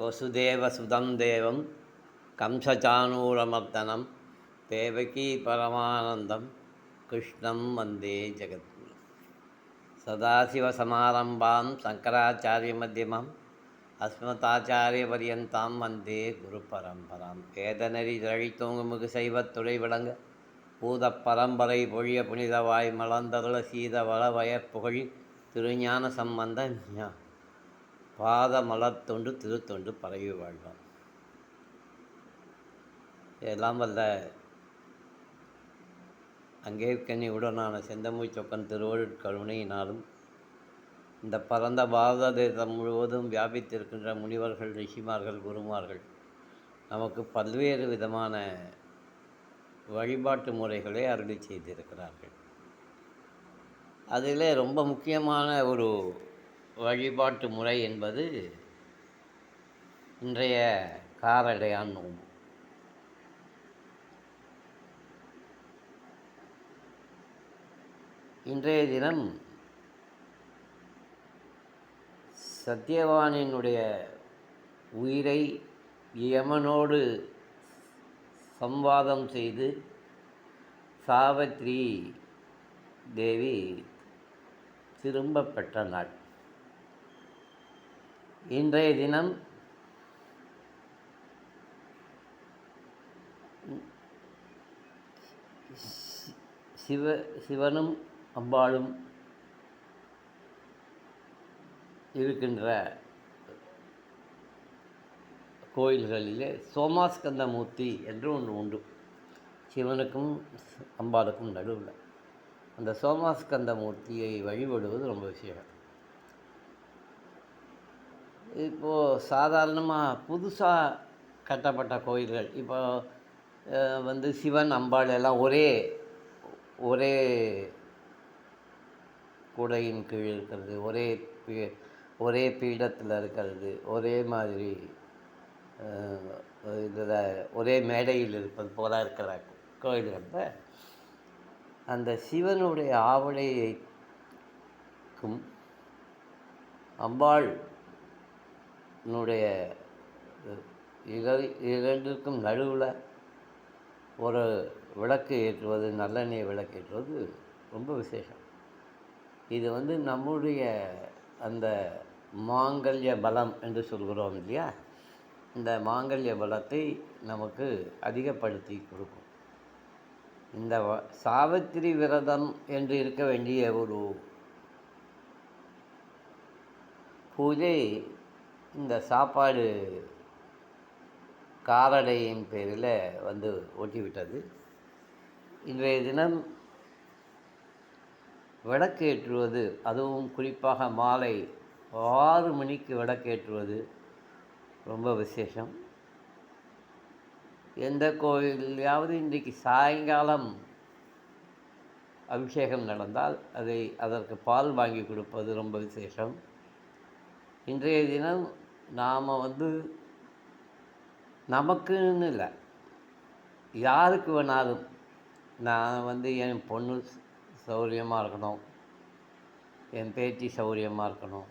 வசுதேவசுதம் தேவம் கம்சச்சானூரமர்தனம் தேவகி பரமானந்தம் கிருஷ்ணம் வந்தே ஜெகத்குரு. சதாசிவசமாரம்பாம் சங்கராச்சாரிய மத்தியமாம் அஸ்மதாச்சாரிய பரியந்தாம் வந்தே குரு பரம்பராம். வேதநெறி தழைத்தோங்குமிகு சைவத்துறை விளங்க பூத பரம்பரை பொழிய புனிதவாய் மலர்ந்தருள சீத வளவயற் புகழி திருஞான சம்பந்த பாத மலர்த்தொண்டு திருத்தொண்டு பரவி வாழ்வான். எல்லாம் வல்ல அங்கேற்கனி உடனான செந்தமிழ் சொக்கன் திருவருட்கருணையினாலும் இந்த பரந்த பாரத தேசம் முழுவதும் வியாபித்திருக்கின்ற முனிவர்கள், ரிஷிமார்கள், குருமார்கள் நமக்கு பல்வேறு விதமான வழிபாட்டு முறைகளை அருளி செய்திருக்கிறார்கள். அதில் ரொம்ப முக்கியமான ஒரு வழிபாட்டு முறை என்பது இன்றைய காரடையான் நோன்பு. இன்றைய தினம் சத்தியவானினுடைய உயிரை யமனோடு சம்வாதம் செய்து சாவித்ரி தேவி திரும்ப பெற்ற நாள். இன்றைய தினம் சிவனும் அம்பாளும் இருக்கின்ற கோயில்களிலே சோமாஸ்கந்தமூர்த்தி என்று ஒன்று உண்டு. சிவனுக்கும் அம்பாளுக்கும் நடுவில் அந்த சோமாஸ்கந்தமூர்த்தியை வழிபடுவது ரொம்ப விஷயம். இப்போது சாதாரணமாக புதுசாக கட்டப்பட்ட கோயில்கள் இப்போ சிவன் அம்பாள் எல்லாம் ஒரே குடையின் கீழ் இருக்கிறது, ஒரே பீடத்தில் இருக்கிறது, ஒரே மாதிரி இதில் ஒரே மேடையில் இருப்பது போல இருக்கிற கோயில்களில் அந்த சிவனுடைய ஆவலைக்கும் அம்பாள் இரண்டிற்கும் நடுவில் ஒரு விளக்கு ஏற்றுவது, நல்லெண்ணெய் விளக்கு ஏற்றுவது ரொம்ப விசேஷம். இது நம்முடைய அந்த மாங்கல்ய பலம் என்று சொல்கிறோம் இல்லையா, இந்த மாங்கல்ய பலத்தை நமக்கு அதிகப்படுத்தி கொடுக்கும். இந்த சாவித்திரி விரதம் என்று இருக்க வேண்டிய ஒரு பூஜை இந்த சாப்பாடு காரடையின் பேரில் ஒட்டிவிட்டது. இன்றைய தினம் விளக்கேற்றுவது, அதுவும் குறிப்பாக மாலை 6 மணிக்கு விளக்கேற்றுவது ரொம்ப விசேஷம். எந்த கோயிலையாவது இன்றைக்கு சாயங்காலம் அபிஷேகம் நடந்தால் அதற்கு பால் வாங்கி கொடுப்பது ரொம்ப விசேஷம். இன்றைய தினம் நாம் நமக்குன்னு இல்லை, யாருக்கு வேணாலும், நான் என் பொண்ணு சௌரியமாக இருக்கணும், என் பேத்தி சௌரியமாக இருக்கணும்,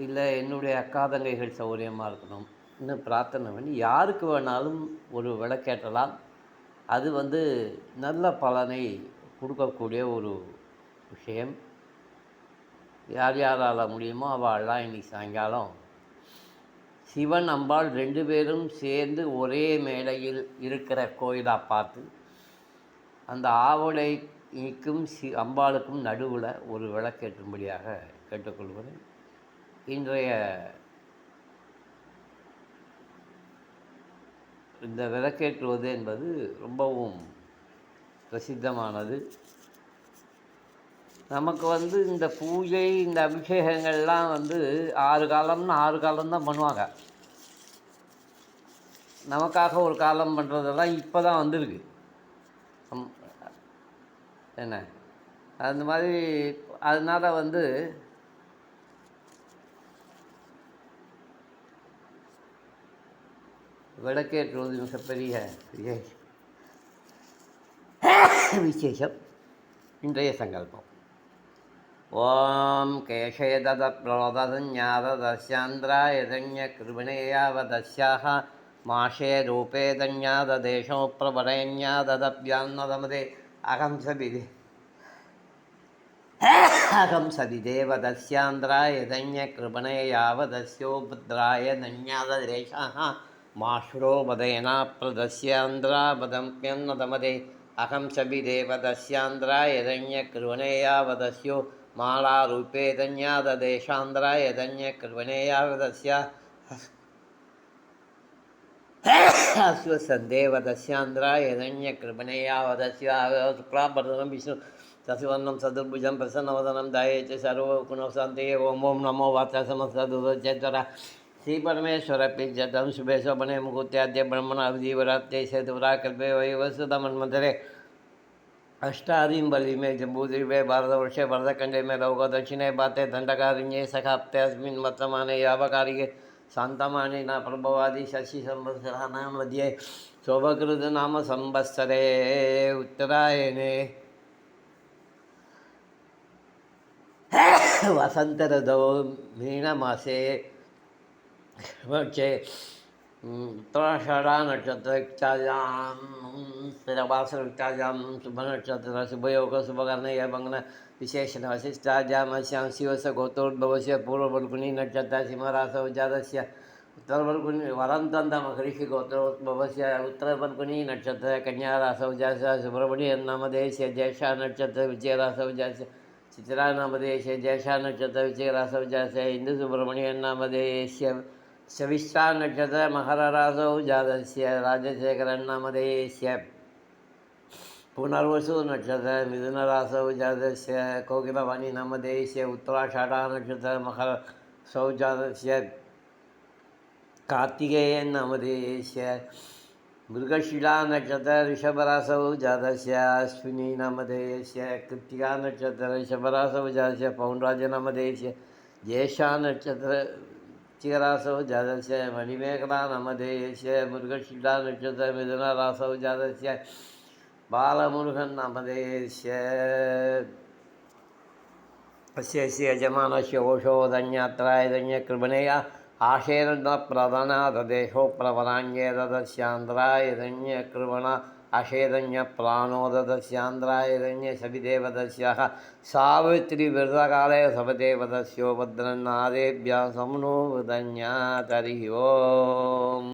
இல்லை என்னுடைய அக்கா தங்கைகள் சௌரியமாக இருக்கணும் இன்னும் பிரார்த்தனை பண்ணி யாருக்கு வேணாலும் ஒரு விளக்கேற்றலாம். அது நல்ல பலனை கொடுக்கக்கூடிய ஒரு விஷயம். யாரால் முடியுமோ அவள்லாம் இன்றைக்கி சாயங்காலம் சிவன் அம்பாள் 2 பேரும் சேர்ந்து ஒரே மேடையில் இருக்கிற கோயிலாக பார்த்து அந்த ஆவலைக்கும் அம்பாளுக்கும் நடுவில் ஒரு விளக்கேற்றும்படியாக கேட்டுக்கொள்கிறேன். இன்றைய இந்த விளக்கேற்றுவது என்பது ரொம்பவும் பிரசித்தமானது. நமக்கு இந்த பூஜை, இந்த அபிஷேகங்கள்லாம் 6 காலம்தான் பண்ணுவாங்க. நமக்காக ஒரு காலம் பண்ணுறதெல்லாம் இப்போ தான் வந்திருக்கு. என்ன அந்த மாதிரி அதனால் விளக்கேற்றுவது மிகப்பெரிய விசேஷம். இன்றைய சங்கல்பம் ஓம் கேஷேதத்ப்ரோததஞ்ஞாததஸ்யாந்திராயதன்யகிருபிணேயாவதஸ்யாः மாஷே ரூபேதஞ்ஞாததேஷோ பிரபரேஞ்ஞாததப்யான்னதமதே அகம் சதிதேவதஸ்யாந்திராயதன்யகிருபணேயாவதஸ்யோபத்ராய நஞ்ஞாததேஷாः மாஷ்ரோ வதேனா பிரதஸ்யாந்திராபதம்ப்யன்னதமதே அகம் சபிதேவதஸ்யாந்திராயதன்யகிருபணேயாவதஸ்யோ மாலாரூபேதஞ்ஞாததேஷாந்திராயதன்யகிருபணேயாவதஸ்யா அஸ்வசந்தேவதஸ்யாந்திராயதன்யகிருபணேயாவதஸ்யா விஷ்ணு சசிவர்ணம் சதுர்புஜம் பிரசன்னவதனம் தாயேச்ச சர்வகுணசாந்தே ஓம் ஓம் நமோ வாச்சசமசதுரஜர श्रीपरमेश्वरपिजतं शुभे शोभने मुहूर्त्याद्य ब्रह्मणाभिजीवरात्रे सेतुराकल्पे वैवस्वतमन्मन्त्रे अष्टादीं बलिमे जम्बूद्वीपे भारतवर्षे भरतखण्डे मे लौको दक्षिणे बाते दण्डकारिण्ये सखाप्ते अस्मिन् वर्तमाने यावकारिके शान्तमाने न प्रभवादि शशिसंवत्सराणां मध्ये शोभकृतनाम संवत्सरे उत्तरायणे वसन्तऋतौ मीनमासे वक्षे उत्तराषाढा नक्षत्रयुक्तायां स्थिरवासरयुक्तायां शुभनक्षत्र शुभयोग शुभकर्ण भंगन विशेषण वशिष्ठायामस्यां शिवस्य गोत्रोद्भवस्य पूर्वफल्गुनी नक्षत्र सिंहराशौ जातस्य उत्तरफल्गुनी वरन्तन्दमहर्षि गोत्रोद्भवस्य उत्तरफल्गुनी नक्षत्र कन्याराशौ जातस्य सुब्रह्मण्यं नामधेयस्य ज्येष्ठा नक्षत्र विजयराशौ जातस्य चित्रा नामधेयस्य ज्येष्ठा नक्षत्र विजयराशौ जातस्य हिन्दुसुब्रह्मण्यं नामधेयस्य शविष्ठा नक्षत्र मकरराशौ जातस्य राजशेखरन् नामधेयस्य पुनर्वसु नक्षत्र मिथुनराशौ जातस्य कोकिलवाणी नामधेयस्य उत्तराषाढा नक्षत्र मकरराशौ जातस्य कार्तिकेयन् नामधेयस्य मृगशिला नक्षत्र ऋषभराशौ जातस्य अश्विनी नामधेयस्य कृत्तिका नक्षत्र ऋषभराशौ जातस्य पौंड्राज नामधेयस्य ज्येष्ठा नक्षत्र चिगराशौ जातस्य मणिमेखला नामधेयस्य मृगशिला नक्षत्र मिथुनराशौ जातस्य बालमुरुगन् नामधेयस्य अस्य यजमानस्य ओषोदन्यात्रायदन्यकृपणेया आशेरप्रधनाददेशो प्रवराण्येदस्यान्द्रायदन्यकृपण अशेदन्यप्राणोदस्यान्द्रायदन्यशविदेवदस्याः सावित्रिवृतकाले सपदेवदस्यो भद्रन्नादेभ्यः समनो वदन्या तर्हि ओम्